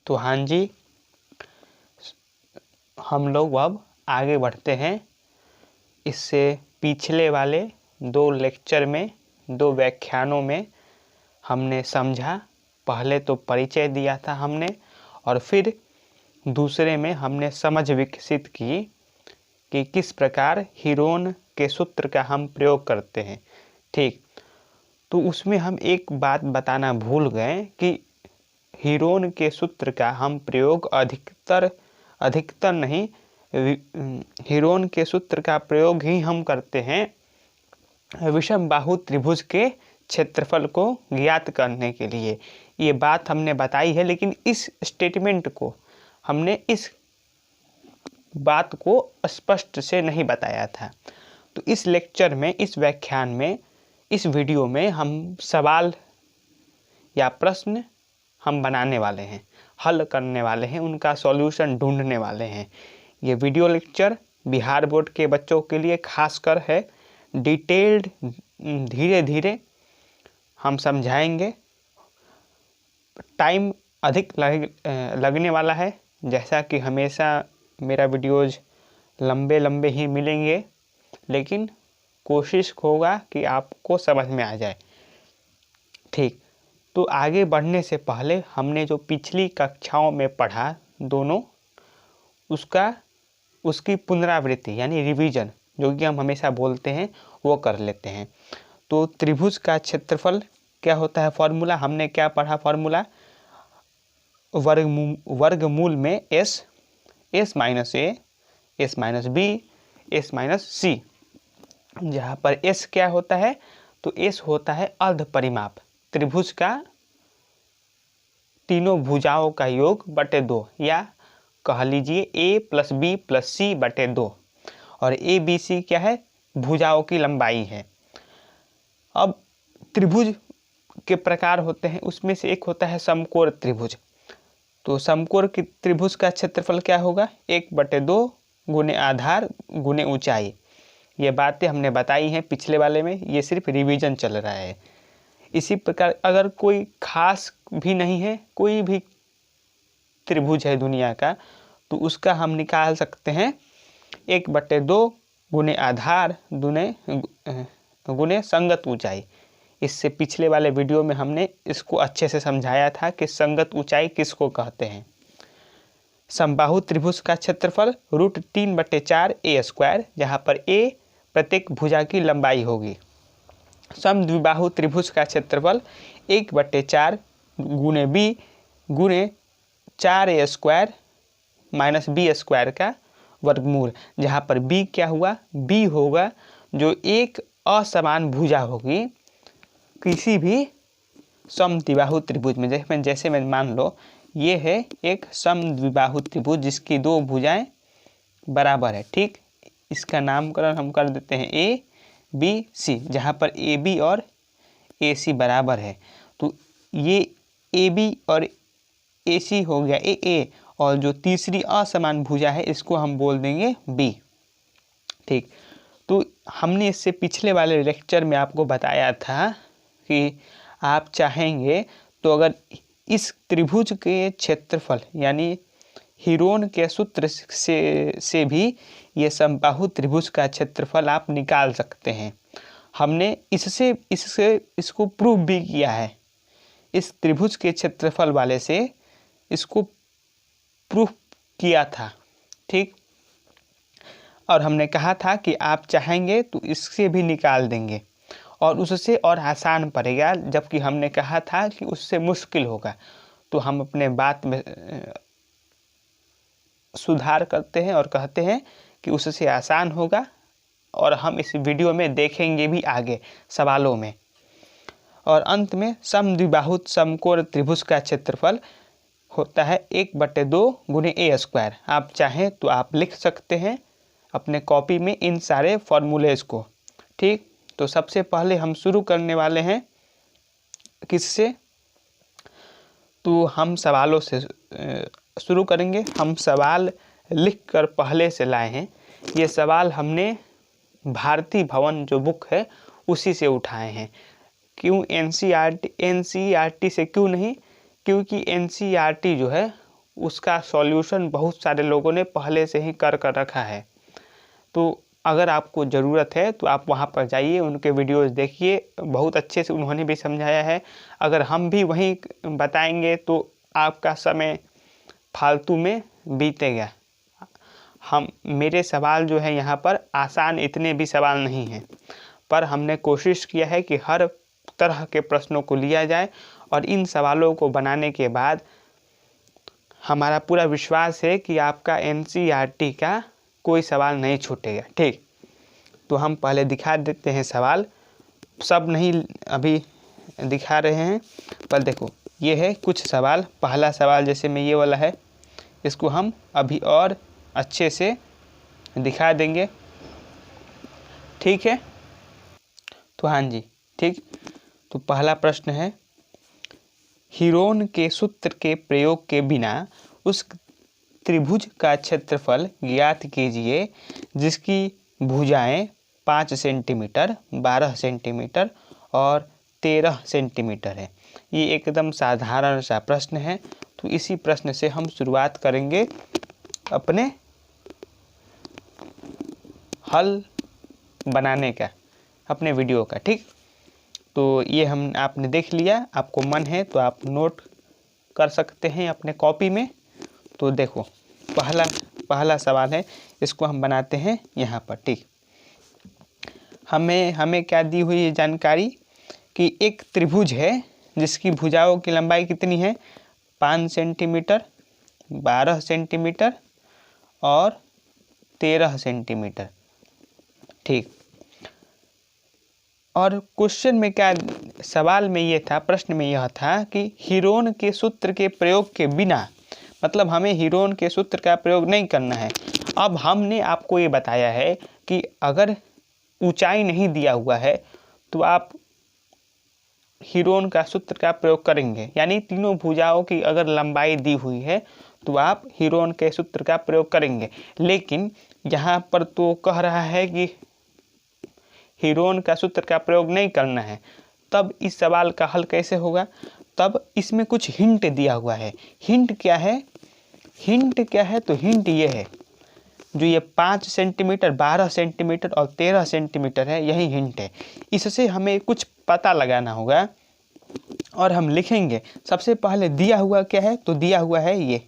तो हाँ जी, हम लोग अब आगे बढ़ते हैं। इससे पिछले वाले 2 लेक्चर में, 2 व्याख्यानों में हमने समझा। पहले तो परिचय दिया था हमने, और फिर दूसरे में हमने समझ विकसित की कि किस प्रकार हीरोन के सूत्र का हम प्रयोग करते हैं। ठीक, तो उसमें हम एक बात बताना भूल गए कि हीरोन के सूत्र का हम प्रयोग अधिकतर नहीं, हीरोन के सूत्र का प्रयोग ही हम करते हैं विषम बाहु त्रिभुज के क्षेत्रफल को ज्ञात करने के लिए। ये बात हमने बताई है, लेकिन इस स्टेटमेंट को हमने इस बात को स्पष्ट से नहीं बताया था। तो इस लेक्चर में, इस व्याख्यान में, इस वीडियो में हम सवाल या प्रश्न हम बनाने वाले हैं, हल करने वाले हैं, उनका सॉल्यूशन ढूंढने वाले हैं। ये वीडियो लेक्चर बिहार बोर्ड के बच्चों के लिए खासकर है। डिटेल्ड धीरे धीरे हम समझाएंगे। टाइम अधिक लगने वाला है, जैसा कि हमेशा मेरा वीडियोज़ लंबे ही मिलेंगे, लेकिन कोशिश होगा कि आपको समझ में आ जाए। ठीक, तो आगे बढ़ने से पहले हमने जो पिछली कक्षाओं में पढ़ा दोनों, उसकी पुनरावृत्ति यानी रिवीजन, जो कि हम हमेशा बोलते हैं, वो कर लेते हैं। तो त्रिभुज का क्षेत्रफल क्या होता है? फॉर्मूला हमने क्या पढ़ा? फॉर्मूला वर्गमूल में s minus a, s minus b, s minus c। जहाँ पर s क्या होता है? तो s होता है अर्ध परिमाप, त्रिभुज का तीनों भुजाओं का योग बटे 2, या कह लीजिए a plus b plus c बटे 2। और a b c क्या है? भुजाओं की लंबाई है। अब त्रिभुज के प्रकार होते हैं, उसमें से एक होता है समकोण त्रिभुज। तो समकोण की त्रिभुज का क्षेत्रफल क्या होगा? 1/2 गुने आधार गुने ऊंचाई। ये बातें हमने बताई हैं पिछले वाले में, ये सिर्फ रिवीजन चल रहा है। इसी प्रकार अगर कोई खास भी नहीं है, कोई भी त्रिभुज है दुनिया का, तो उसका हम निकाल सकते हैं 1/2 गुने आधार गुने संगत ऊंचाई। इससे पिछले वाले वीडियो में हमने इसको अच्छे से समझाया था कि संगत ऊंचाई किसको कहते हैं। समबाहु त्रिभुज का क्षेत्रफल √3/4 a², जहाँ पर a प्रत्येक भुजा की लंबाई होगी। समद्विबाहु त्रिभुज का क्षेत्रफल 1/4 गुने b गुने 4a² माइनस b² का वर्गमूल, जहाँ पर b क्या हुआ? b होगा जो एक असमान भुजा होगी किसी भी समद्विबाहु त्रिभुज में। जैसे मैं मान लो ये है एक समद्विबाहु त्रिभुज जिसकी 2 भुजाएं बराबर है। ठीक, इसका नामकरण हम कर देते हैं ए बी सी, जहाँ पर ए बी और ए सी बराबर है। तो ये ए बी और ए सी हो गया ए, और जो तीसरी असमान भुजा है इसको हम बोल देंगे बी। ठीक, तो हमने इससे पिछले वाले लेक्चर में आपको बताया था कि आप चाहेंगे तो अगर इस त्रिभुज के क्षेत्रफल यानी हीरोन के सूत्र से भी ये समबाहु त्रिभुज का क्षेत्रफल आप निकाल सकते हैं। हमने इसको प्रूव भी किया है। इस त्रिभुज के क्षेत्रफल वाले से इसको प्रूफ किया था। ठीक, और हमने कहा था कि आप चाहेंगे तो इससे भी निकाल देंगे, और उससे और आसान पड़ेगा, जबकि हमने कहा था कि उससे मुश्किल होगा। तो हम अपने बात में सुधार करते हैं और कहते हैं कि उससे आसान होगा, और हम इस वीडियो में देखेंगे भी आगे सवालों में। और अंत में समद्विबाहु समकोण त्रिभुज का क्षेत्रफल होता है 1/2 गुने a²। आप चाहें तो आप लिख सकते हैं अपने कॉपी में इन सारे फॉर्मूलेज को। ठीक, तो सबसे पहले हम शुरू करने वाले हैं किससे? तो हम सवालों से शुरू करेंगे। हम सवाल लिखकर पहले से लाए हैं। ये सवाल हमने भारती भवन जो बुक है उसी से उठाए हैं। क्यों एनसीईआरटी से क्यों नहीं? क्योंकि एनसीईआरटी जो है उसका सॉल्यूशन बहुत सारे लोगों ने पहले से ही कर रखा है। तो अगर आपको ज़रूरत है तो आप वहाँ पर जाइए, उनके वीडियोस देखिए, बहुत अच्छे से उन्होंने भी समझाया है। अगर हम भी वहीं बताएंगे तो आपका समय फालतू में बीतेगा। मेरे सवाल जो है यहाँ पर आसान इतने भी सवाल नहीं हैं, पर हमने कोशिश किया है कि हर तरह के प्रश्नों को लिया जाए और इन सवालों को बनाने के बाद हमारा पूरा विश्वास है कि आपका NCERT का कोई सवाल नहीं छूटेगा। ठीक, तो हम पहले दिखा देते हैं सवाल, सब नहीं अभी दिखा रहे हैं, पर देखो ये है कुछ सवाल। पहला सवाल जैसे में ये वाला है, इसको हम अभी और अच्छे से दिखा देंगे। ठीक है, तो हाँ जी ठीक। तो पहला प्रश्न है, हीरोन के सूत्र के प्रयोग के बिना उस त्रिभुज का क्षेत्रफल ज्ञात कीजिए जिसकी भुजाएं 5 सेंटीमीटर, 12 सेंटीमीटर और 13 सेंटीमीटर है। ये एकदम साधारण सा प्रश्न है। तो इसी प्रश्न से हम शुरुआत करेंगे अपने हल बनाने का, अपने वीडियो का। ठीक, तो ये हम आपने देख लिया, आपको मन है तो आप नोट कर सकते हैं अपने कॉपी में। तो देखो पहला सवाल है, इसको हम बनाते हैं यहाँ पर। ठीक, हमें क्या दी हुई है जानकारी कि एक त्रिभुज है जिसकी भुजाओं की लंबाई कितनी है, 5 सेंटीमीटर, 12 सेंटीमीटर और 13 सेंटीमीटर। ठीक, और क्वेश्चन में क्या, सवाल में ये था, प्रश्न में यह था कि हीरोन के सूत्र के प्रयोग के बिना, मतलब हमें हीरोन के सूत्र का प्रयोग नहीं करना है। अब हमने आपको ये बताया है कि अगर ऊंचाई नहीं दिया हुआ है तो आप हीरोन का सूत्र का प्रयोग करेंगे, यानी तीनों भुजाओं की अगर लंबाई दी हुई है तो आप हीरोन के सूत्र का प्रयोग करेंगे। लेकिन यहाँ पर तो कह रहा है कि हीरोन का सूत्र का प्रयोग नहीं करना है, तब इस सवाल का हल कैसे होगा? तब इसमें कुछ हिंट दिया हुआ है। हिंट क्या है? तो हिंट ये है, जो ये 5 सेंटीमीटर, 12 सेंटीमीटर और 13 सेंटीमीटर है, यही हिंट है। इससे हमें कुछ पता लगाना होगा और हम लिखेंगे। सबसे पहले दिया हुआ क्या है? तो दिया हुआ है ये,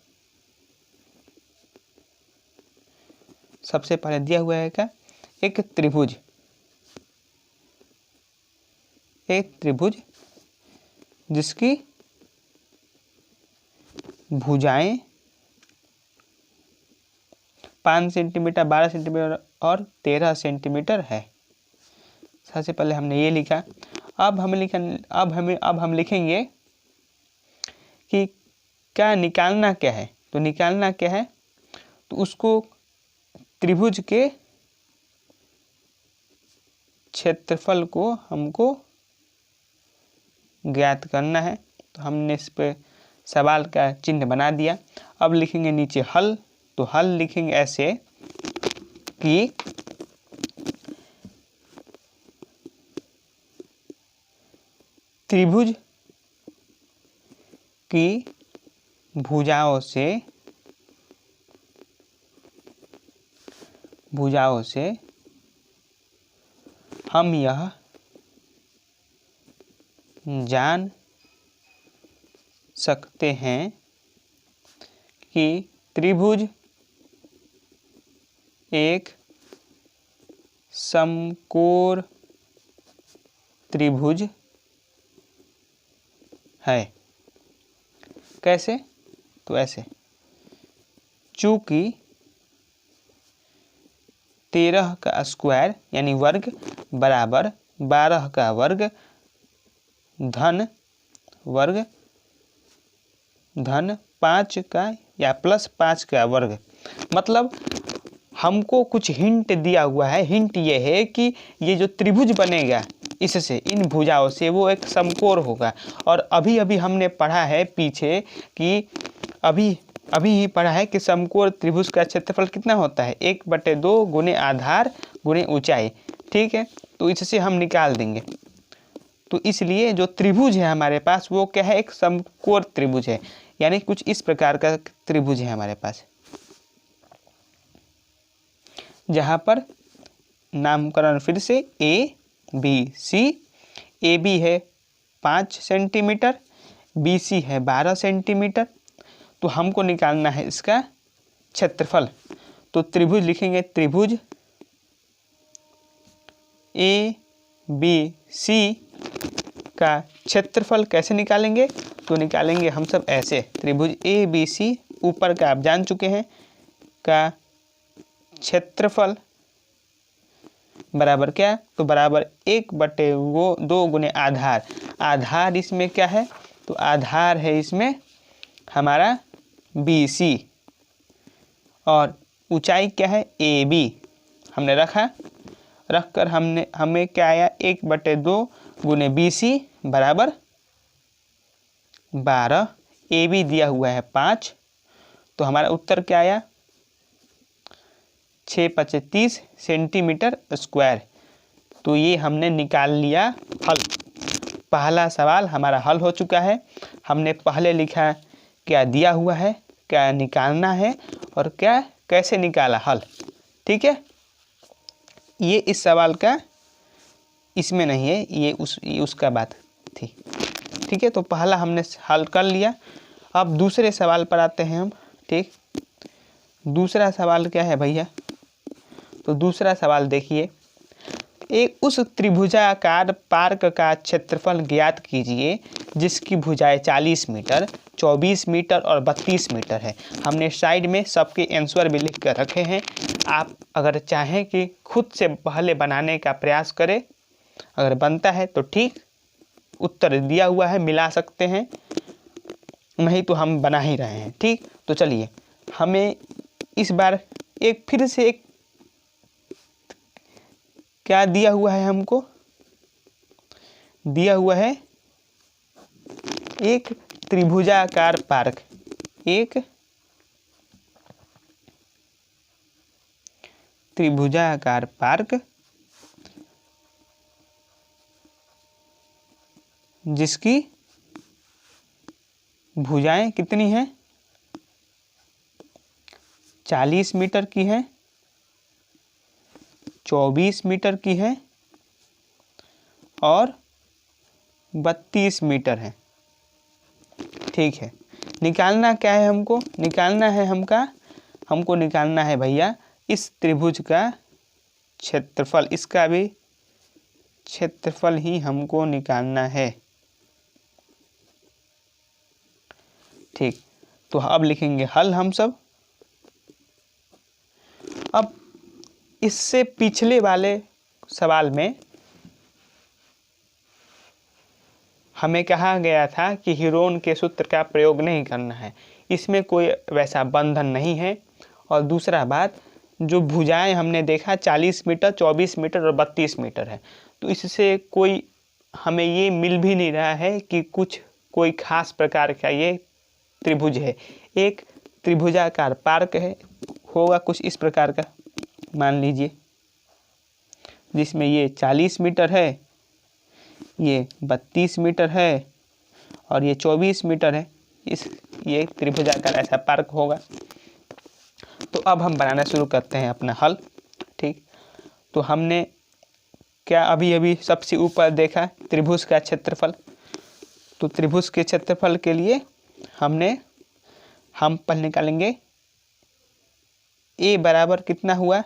सबसे पहले दिया हुआ है क्या? एक त्रिभुज जिसकी भुजाएं 5 सेंटीमीटर, 12 सेंटीमीटर और 13 सेंटीमीटर है। सबसे पहले हमने ये लिखा। अब हम लिखेंगे कि क्या निकालना क्या है। तो निकालना क्या है? तो उसको त्रिभुज के क्षेत्रफल को हमको ज्ञात करना है। तो हमने इस पे सवाल का चिन्ह बना दिया। अब लिखेंगे नीचे हल। तो हल लिखेंगे ऐसे कि त्रिभुज की भुजाओं से हम यह जान सकते हैं कि त्रिभुज एक समकोण त्रिभुज है। कैसे? तो ऐसे, चूंकि 13 का स्क्वायर यानी वर्ग बराबर 12 का वर्ग धन 5 का या प्लस 5 का वर्ग। मतलब हमको कुछ हिंट दिया हुआ है। हिंट ये है कि ये जो त्रिभुज बनेगा इससे, इन भुजाओं से, वो एक समकोण होगा। और अभी हमने पढ़ा है पीछे कि अभी ही पढ़ा है कि समकोण त्रिभुज का क्षेत्रफल कितना होता है? 1/2 गुणे आधार गुणे ऊंचाई। ठीक है, तो इससे हम निकाल देंगे। तो इसलिए जो त्रिभुज है हमारे पास वो क्या है? एक समकोण त्रिभुज है। यानी कुछ इस प्रकार का त्रिभुज है हमारे पास, जहाँ पर नामकरण फिर से A B C, A B है 5 सेंटीमीटर, बी सी है 12 सेंटीमीटर। तो हमको निकालना है इसका क्षेत्रफल। तो त्रिभुज लिखेंगे, त्रिभुज ए बी सी का क्षेत्रफल कैसे निकालेंगे? तो निकालेंगे हम सब ऐसे, त्रिभुज ए बी सी ऊपर का आप जान चुके हैं का क्षेत्रफल बराबर क्या? तो बराबर 1/2 गुने आधार। आधार इसमें क्या है? तो आधार है इसमें हमारा बी सी और ऊंचाई क्या है? ए बी हमने रख कर हमें क्या आया? 1/2 गुने बी सी बराबर 12। ए बी दिया हुआ है 5, तो हमारा उत्तर क्या आया? 6×5 = 30 सेंटीमीटर स्क्वायर। तो ये हमने निकाल लिया हल। पहला सवाल हमारा हल हो चुका है। हमने पहले लिखा क्या दिया हुआ है, क्या निकालना है और क्या कैसे निकाला हल। ठीक है, ये इस सवाल का इसमें नहीं है, ये उसका बात थी। ठीक है, तो पहला हमने हल कर लिया। अब दूसरे सवाल पर आते हैं हम। ठीक, दूसरा सवाल क्या है भैया? तो दूसरा सवाल देखिए, एक उस त्रिभुजाकार पार्क का क्षेत्रफल ज्ञात कीजिए जिसकी भुजाएं 40 मीटर, 24 मीटर और 32 मीटर है। हमने साइड में सबके आंसर भी लिख कर रखे हैं। आप अगर चाहें कि खुद से पहले बनाने का प्रयास करें, अगर बनता है तो ठीक, उत्तर दिया हुआ है मिला सकते हैं, नहीं तो हम बना ही रहे हैं। ठीक, तो चलिए हमें इस बार फिर से क्या दिया हुआ है? हमको दिया हुआ है एक त्रिभुजाकार पार्क, एक त्रिभुजाकार पार्क जिसकी भुजाएं कितनी हैं? 40 मीटर की है, 24 मीटर की है और 32 मीटर है। ठीक है, निकालना क्या है हमको? निकालना है हमको निकालना है भैया इस त्रिभुज का क्षेत्रफल। इसका भी क्षेत्रफल ही हमको निकालना है। ठीक, तो अब लिखेंगे हल हम सब। अब इससे पिछले वाले सवाल में हमें कहा गया था कि हीरोन के सूत्र का प्रयोग नहीं करना है, इसमें कोई वैसा बंधन नहीं है। और दूसरा बात, जो भुजाएं हमने देखा 40 मीटर, 24 मीटर और 32 मीटर है, तो इससे कोई हमें ये मिल भी नहीं रहा है कि कोई खास प्रकार का ये त्रिभुज है। एक त्रिभुजाकार पार्क होगा कुछ इस प्रकार का, मान लीजिए, जिसमें ये 40 मीटर है, ये 32 मीटर है और ये 24 मीटर है। ये त्रिभुजाकार ऐसा पार्क होगा। तो अब हम बनाना शुरू करते हैं अपना हल। ठीक, तो हमने क्या अभी सबसे ऊपर देखा त्रिभुज का क्षेत्रफल। तो त्रिभुज के क्षेत्रफल के लिए हम पहले निकालेंगे ए बराबर कितना हुआ?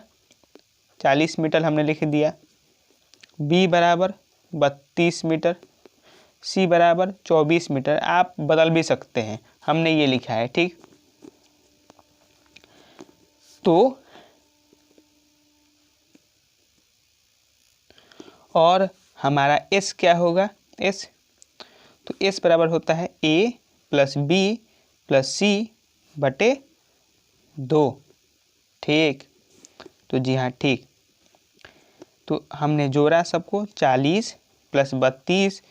40 मीटर हमने लिख दिया, बी बराबर 32 मीटर, सी बराबर 24 मीटर। आप बदल भी सकते हैं, हमने ये लिखा है। ठीक, तो और हमारा एस क्या होगा? एस, तो एस बराबर होता है ए प्लस बी प्लस सी बटे 2। ठीक, तो जी हाँ ठीक, तो हमने जोड़ा सबको, 40 प्लस 32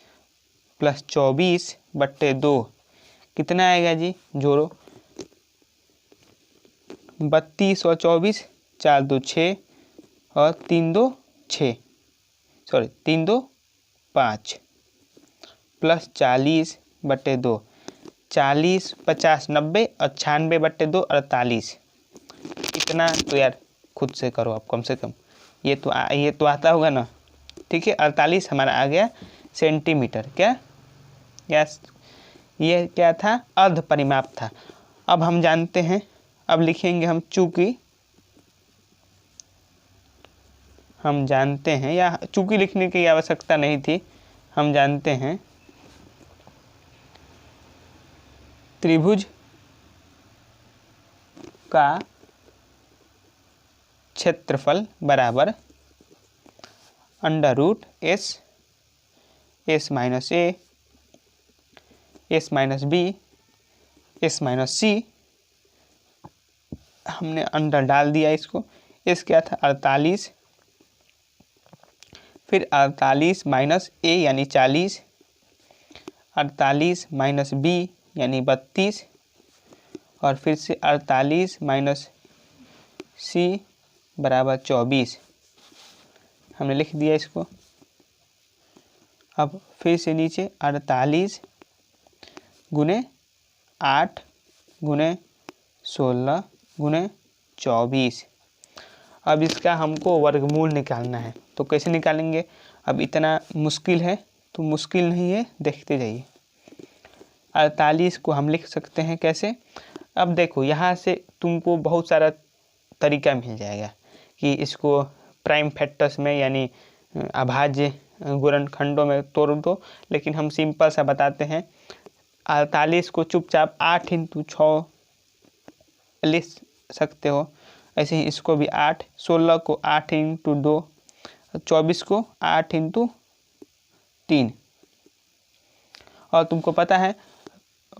प्लस 24 बटे 2 कितना आएगा जी? जोड़ो, 32 और 24, 4 2 6 और 3 2 6, सॉरी 3 2 5 प्लस 40 बटे 2 40, 50, 90 और 96/2 48। इतना तो यार खुद से करो आप कम से कम, ये तो आता होगा ना। ठीक है, 48 हमारा आ गया सेंटीमीटर। क्या यस, ये क्या था, अर्ध परिमाप था। अब हम जानते हैं, अब लिखेंगे हम, चूंकि हम जानते हैं, या चूंकि लिखने की आवश्यकता नहीं थी, हम जानते हैं त्रिभुज का क्षेत्रफल बराबर √S, S minus A, S minus B, S minus C। हमने अंडर डाल दिया इसको। S क्या था, 48, फिर 48 माइनस A यानी 40, 48 माइनस B यानी 32, और फिर से 48 माइनस C बराबर 24। हमने लिख दिया इसको। अब फिर से नीचे 48 गुने 8 गुने 16 गुने 24। अब इसका हमको वर्गमूल निकालना है, तो कैसे निकालेंगे। अब इतना मुश्किल है तो मुश्किल नहीं है, देखते जाइए। 48 को हम लिख सकते हैं कैसे। अब देखो, यहाँ से तुमको बहुत सारा तरीका मिल जाएगा कि इसको प्राइम फैक्टर्स में यानी अभाज्य गुणनखंडों में तोड़ दो, लेकिन हम सिंपल सा बताते हैं। 48 को चुपचाप 8 × 6 लिख सकते हो, ऐसे ही इसको भी 8, 16 को 8 × 2, 24 को 8 × 3। और तुमको पता है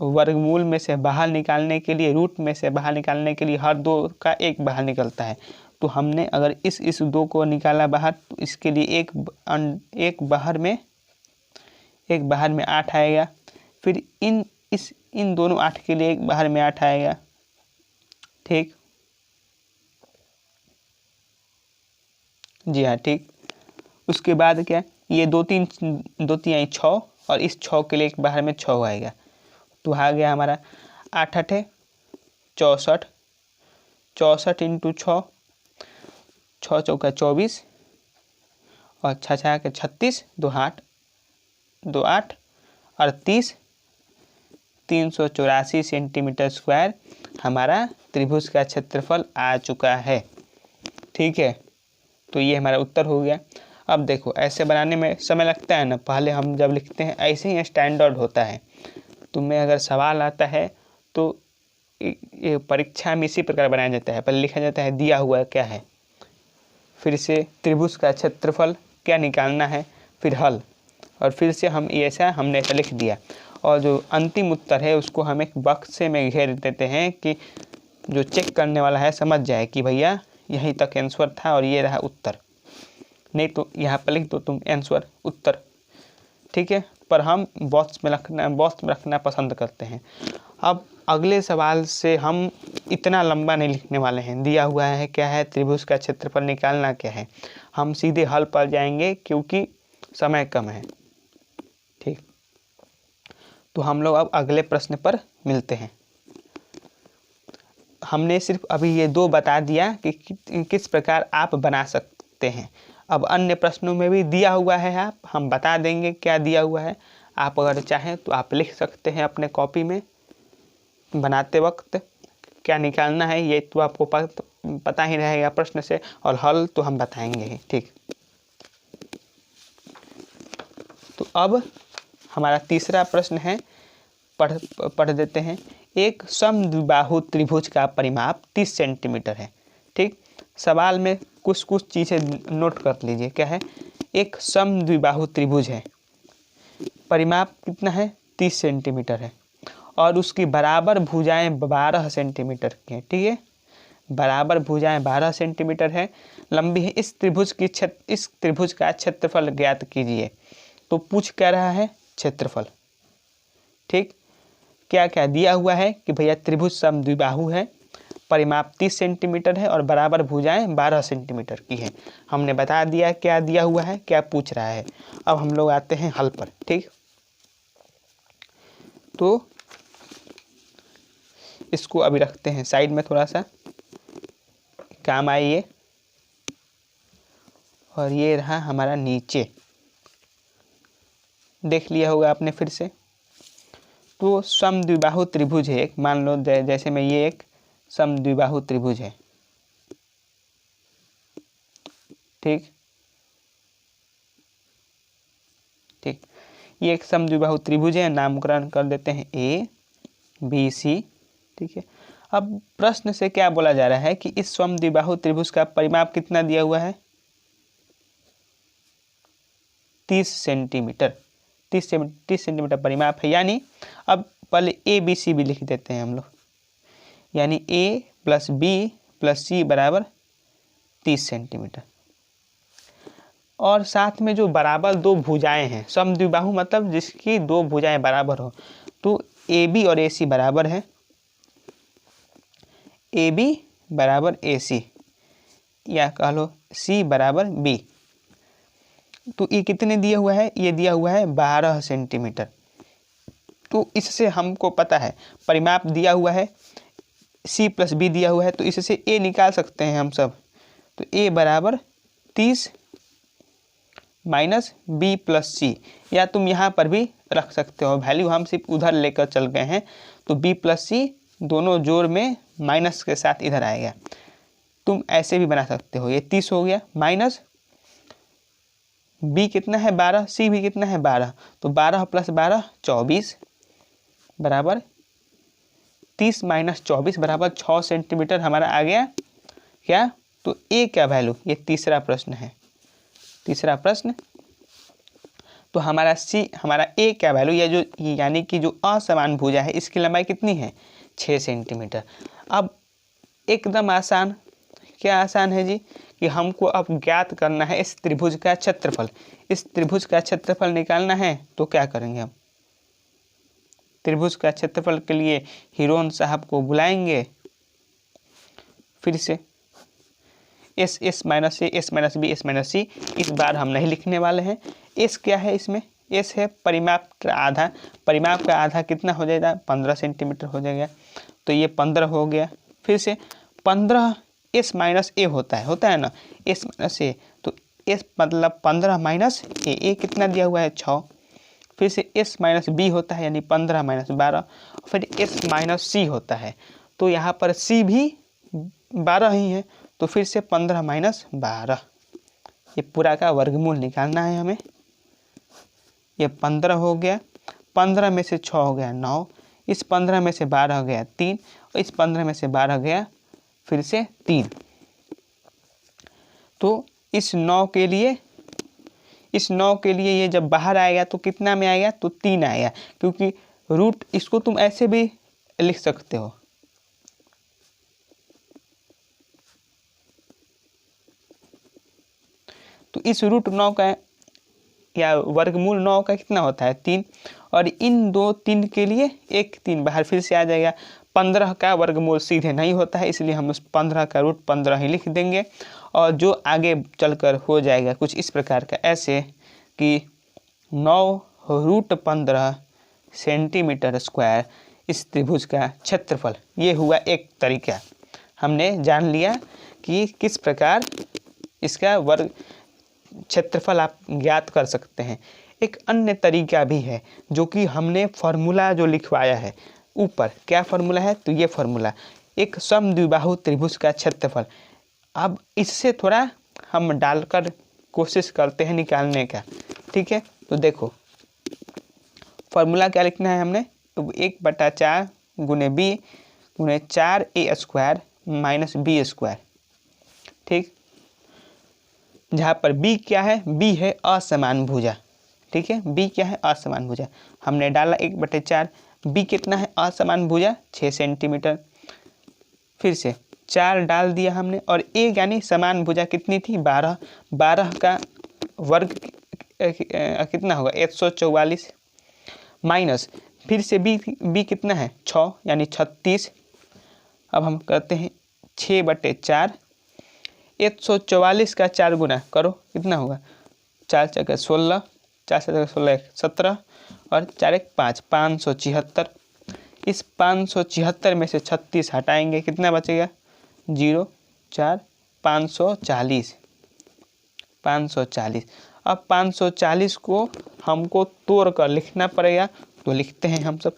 वर्गमूल में से बाहर निकालने के लिए, रूट में से बाहर निकालने के लिए हर 2 का 1 बाहर निकलता है। तो हमने अगर इस 2 को निकाला बाहर, तो इसके लिए एक बाहर में 8 आएगा। फिर इन दोनों 8 के लिए एक बाहर में 8 आएगा। ठीक, जी हाँ, ठीक। उसके बाद क्या, ये 2 3 6, और इस 6 के लिए एक बाहर में 6 आएगा। तो आ गया हमारा 8 8 64, 64 × 6, 6 चौका 24, और 6 6 36, 2 8 2 8 38, 384 सेंटीमीटर स्क्वायर हमारा त्रिभुज का क्षेत्रफल आ चुका है। ठीक है, तो ये हमारा उत्तर हो गया। अब देखो, ऐसे बनाने में समय लगता है ना, पहले हम जब लिखते हैं ऐसे ही स्टैंडर्ड होता है। तुम्हें अगर सवाल आता है तो ये परीक्षा में इसी प्रकार बनाया जाता है। पहले लिखा जाता है दिया हुआ क्या है, फिर से त्रिभुज का क्षेत्रफल क्या निकालना है, फिर हल, और फिर से हमने ऐसा लिख दिया। और जो अंतिम उत्तर है उसको हम एक बक्से में घेर देते हैं कि जो चेक करने वाला है समझ जाए कि भैया यहीं तक आंसर था और ये रहा उत्तर। नहीं तो यहाँ पर लिख दो तुम आंसर उत्तर। ठीक है, पर हम बॉक्स में रखना पसंद करते हैं। अब अगले सवाल से हम इतना लंबा नहीं लिखने वाले हैं। दिया हुआ है क्या है, त्रिभुज का क्षेत्रफल निकालना क्या है, हम सीधे हल पर जाएंगे क्योंकि समय कम है। ठीक, तो हम लोग अब अगले प्रश्न पर मिलते हैं। हमने सिर्फ अभी ये 2 बता दिया कि किस प्रकार आप बना सकते हैं। अब अन्य प्रश्नों में भी दिया हुआ है, हम बता देंगे क्या दिया हुआ है। आप अगर चाहें तो आप लिख सकते हैं अपने कॉपी में, बनाते वक्त क्या निकालना है ये तो आपको पता ही रहेगा प्रश्न से, और हल तो हम बताएंगे ही। ठीक, तो अब हमारा तीसरा प्रश्न है, पढ़ देते हैं। एक समद्विबाहु त्रिभुज का परिमाप 30 सेंटीमीटर है। ठीक, सवाल में कुछ चीज़ें नोट कर लीजिए। क्या है, एक समद्विबाहु त्रिभुज है, परिमाप कितना है, 30 सेंटीमीटर है, और उसकी बराबर भुजाएं 12 सेंटीमीटर की हैं। ठीक है, बराबर भुजाएं 12 सेंटीमीटर है, लंबी है। इस त्रिभुज का क्षेत्रफल ज्ञात कीजिए। तो पूछ क्या रहा है, क्षेत्रफल। ठीक, क्या क्या दिया हुआ है कि भैया त्रिभुज समद्विबाहु है, परिमाप 30 सेंटीमीटर है और बराबर भुजाएं 12 सेंटीमीटर की है। हमने बता दिया क्या दिया हुआ है, क्या पूछ रहा है। अब हम लोग आते हैं हल पर। ठीक, तो इसको अभी रखते हैं साइड में, थोड़ा सा काम आए ये। और ये रहा हमारा नीचे, देख लिया होगा आपने फिर से। तो समद्विबाहु त्रिभुज है एक, मान लो जैसे में ये एक समद्विबाहु त्रिभुज है, ठीक ठीक। ये एक समद्विबाहु त्रिभुज है, नामकरण कर देते हैं ए बी सी, ठीक है। अब प्रश्न से क्या बोला जा रहा है कि इस समद्विबाहु त्रिभुज का परिमाप कितना दिया हुआ है, 30 सेंटीमीटर। 30 सेंटीमीटर परिमाप है। यानी अब पहले ए बी सी भी लिख देते हैं हम लोग, यानी ए प्लस बी प्लस सी बराबर 30 सेंटीमीटर। और साथ में जो बराबर दो भुजाएं हैं, समद्विबाहु मतलब जिसकी दो भुजाएं बराबर हो, तो ए बी और ए सी बराबर है, ए बी बराबर ए सी, या कह लो सी बराबर बी। तो ये कितने दिया हुआ है, ये दिया हुआ है 12 सेंटीमीटर। तो इससे हमको पता है परिमाप दिया हुआ है, सी प्लस बी दिया हुआ है, तो इससे ए निकाल सकते हैं हम सब। तो ए बराबर 30 माइनस बी प्लस सी, या तुम यहाँ पर भी रख सकते हो वैल्यू, हम सिर्फ उधर लेकर चल गए हैं। तो बी प्लस सी दोनों जोड़ में माइनस के साथ इधर आएगा, तुम ऐसे भी बना सकते हो। ये 30 हो गया, माइनस बी कितना है 12, सी भी कितना है 12, तो 12 प्लस 12 24 बराबर 30 माइनस 24 बराबर 6 सेंटीमीटर हमारा आ गया क्या। तो ए क्या वैल्यू, ये तीसरा प्रश्न है, तीसरा प्रश्न। तो हमारा सी, हमारा ए क्या वैल्यू, या जो यानी कि जो असमान भुजा है इसकी लंबाई कितनी है 6 सेंटीमीटर। अब एकदम आसान, क्या आसान है जी, कि हमको अब ज्ञात करना है इस त्रिभुज का क्षेत्रफल। इस त्रिभुज का क्षेत्रफल निकालना है, तो क्या करेंगे हम, त्रिभुज का क्षेत्रफल के लिए हिरोन साहब को बुलाएंगे, फिर से S minus A, S minus B, S minus C. इस बार हम नहीं लिखने वाले हैं। एस क्या है इसमें, एस है परिमाप का आधा, परिमाप का आधा कितना हो जाएगा 15 सेंटीमीटर हो जाएगा, तो ये 15 हो गया। फिर से 15 एस माइनस ए होता है ना, एस माइनस ए, तो एस मतलब 15 माइनस ए कितना दिया हुआ है 6। फिर से एस माइनस बी होता है, यानी 15 माइनस 12, फिर एस माइनस सी होता है, तो यहाँ पर सी भी 12 ही है, तो फिर से 15 माइनस 12, ये पूरा का वर्गमूल निकालना है हमें। ये 15 हो गया, 15 में से 6 हो गया 9, इस 15 में से 12 हो गया 3, और इस 15 में से 12 गया फिर से 3। तो इस 9 के लिए ये जब बाहर आएगा तो कितना में आएगा, तो 3 आएगा, क्योंकि रूट, इसको तुम ऐसे भी लिख सकते हो, तो इस रूट 9 का या वर्गमूल 9 का कितना होता है 3, और इन दो 3 के लिए एक 3 बाहर फिर से आ जाएगा। 15 का वर्गमूल सीधे नहीं होता है, इसलिए हम उस 15 का रूट 15 ही लिख देंगे, और जो आगे चलकर हो जाएगा कुछ इस प्रकार का, ऐसे कि 9 रूट 15 सेंटीमीटर स्क्वायर इस त्रिभुज का क्षेत्रफल। ये हुआ एक तरीका, हमने जान लिया कि किस प्रकार इसका वर्ग क्षेत्रफल आप ज्ञात कर सकते हैं। एक अन्य तरीका भी है, जो कि हमने फॉर्मूला जो लिखवाया है ऊपर, क्या फॉर्मूला है, तो ये फॉर्मूला एक समद्विबाहु त्रिभुज का क्षेत्रफल। अब इससे थोड़ा हम डालकर कोशिश करते हैं निकालने का, ठीक है। तो देखो फॉर्मूला क्या लिखना है हमने, तो 1/4 गुने बी गुने 4a square minus B square, ठीक। जहाँ पर b क्या है, b है असमान भुजा, ठीक है, b क्या है असमान भुजा, हमने डाला 1/4, b कितना है असमान भुजा 6 सेंटीमीटर, फिर से 4 डाल दिया हमने, और a यानी समान भुजा कितनी थी 12, 12 का वर्ग कितना होगा 144, माइनस फिर से b कितना है 6 यानी 36। अब हम करते हैं 6/4, 144 का 4 गुना करो कितना होगा 4 × 16, 4 × 16 17, और 4 × 1 5, 576। इस 576 में से 36 हटाएंगे, कितना बचेगा? 0 4 540। अब 540 को हमको तोड़ कर लिखना पड़ेगा, तो लिखते हैं हम सब।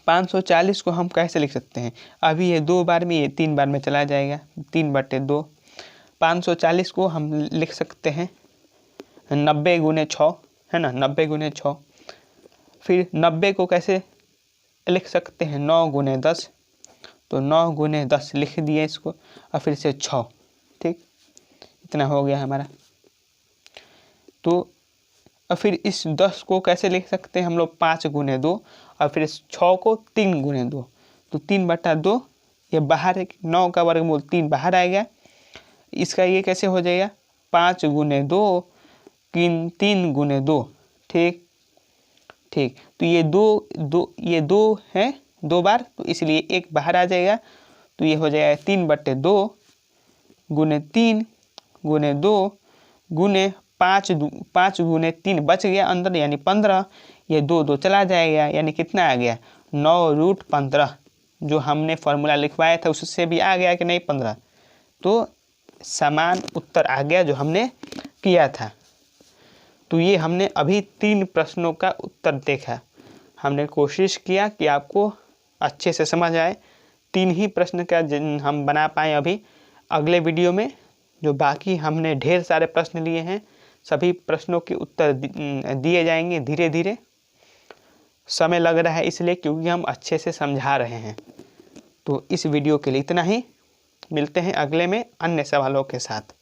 540 को हम कैसे लिख सकते हैं? अभी ये 2 बार में, ये 3 बार में चला जाएगा, 3/2। 540 को हम लिख सकते हैं 90 × 6, है ना, 90 × 6। फिर 90 को कैसे लिख सकते हैं? 9 × 10, तो 9 × 10 लिख दिए इसको, और फिर से 6। ठीक, इतना हो गया हमारा। तो और फिर इस 10 को कैसे लिख सकते हैं हम लोग? 5 × 2, और फिर इस 6 को 3 × 2, तो 3/2 ये बाहर है, 9 का वर्गमूल 3 बाहर आएगा। इसका ये कैसे हो जाएगा? 5 × 2 3 × 2। ठीक, तो ये दो है 2 बार, तो इसलिए 1 बाहर आ जाएगा, तो ये हो जाएगा 3/2 × 3 × 2 × 5 × 3 बच गया अंदर, यानी 15। ये 2 चला जाएगा, यानी कितना आ गया? 9√15। जो हमने फॉर्मूला लिखवाया था उससे भी आ गया कि नहीं? 15। तो समान उत्तर आ गया जो हमने किया था। तो ये हमने अभी 3 प्रश्नों का उत्तर देखा। हमने कोशिश किया कि आपको अच्छे से समझ आए। 3 ही प्रश्न का हम बना पाए अभी। अगले वीडियो में जो बाकी हमने ढेर सारे प्रश्न लिए हैं, सभी प्रश्नों के उत्तर दिए जाएंगे धीरे धीरे। समय लग रहा है इसलिए, क्योंकि हम अच्छे से समझा रहे हैं। तो इस वीडियो के लिए इतना ही। मिलते हैं अगले में अन्य सवालों के साथ।